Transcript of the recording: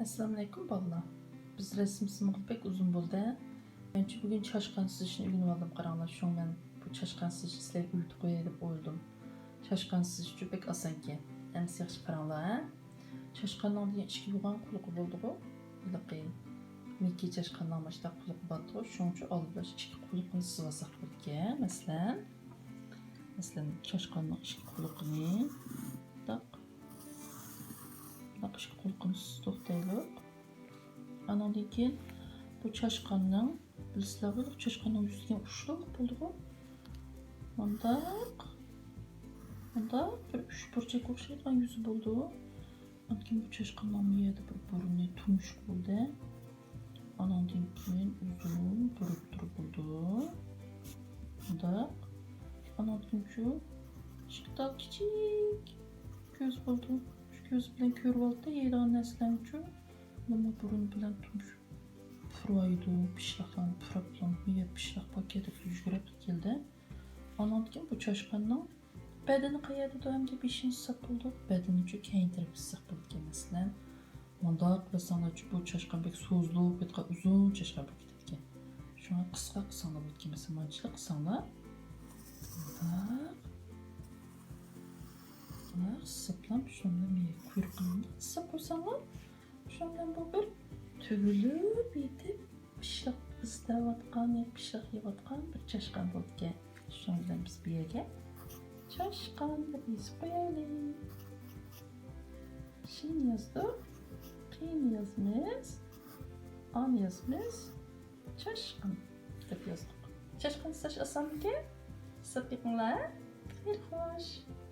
Assalomu alaykum bolalar. Biz resim sınıfı pek uzun bo'ldi. Menimcha bugün chashqan sizishni o'rganib oldim qaranglar. Shu men bu chashqan sizish sizlarga o'rgatib qo'yay deb o'yladim. Chashqan sizish juda pek osonki. Endi yaxshi qaranglar, ha? Chashqanning degan ichki bo'lgan quluqi bo'ldi-ku. Bunaqa Mickey chashqanning boshida quluqi bor-ku. Shuning uchun oldin ichki quluqini sizib olsak bo'lgan. Masalan, chashqanning ichki quluqini tak ichki quluqini to'xtaylik. Anandan keyin bu chashqanning bilasizlarmi, chashqanning yuziga ushliq bo'ldi-ku. Bunda bir uch burchak o'xshaydigan yuzi bo'ldi. Andan keyin bu chashqanning miyada bir burni tumshuq bo'ldi. Anandan keyin uzun buruq bo'ldi. Bunda anandan keyin shu kichik ko'z bo'ldi. Göz bilan ko'rib oldi, yeydigan narsalar uchun nima burun bilan tumshuq puraydi, pishloqdan purabdan miya pishloq paketib yugurib keldi. Ondan keyin bu chashqanning badani qayerda doimga 5-sap bo'ldi. Badani uchun keyintirib qilsak bo'ldi masalan. Mundaq qilsanglar bu chashqan bek so'zlib ketgan uzun chashqan bek ketgan. Shuni qisqa qilsanglar bo'ldi masalan, manchilik qilsanglar. Sıplam şundan bir kuyruğunu sıpırsanlar şundan bu bir tügülüp yetip pişlik ıslavatkan ya pişlik yavatkan bir çaşkan bo'ldi. Şundan biz bir yerge çaşkan deb yazıp koyalım. Şimdi yazdık. Keyin yazmız. An yazmız. Çaşkan deb yazdık. Çaşkan saç asan ki? Sıp yapınlar. Bir hoş.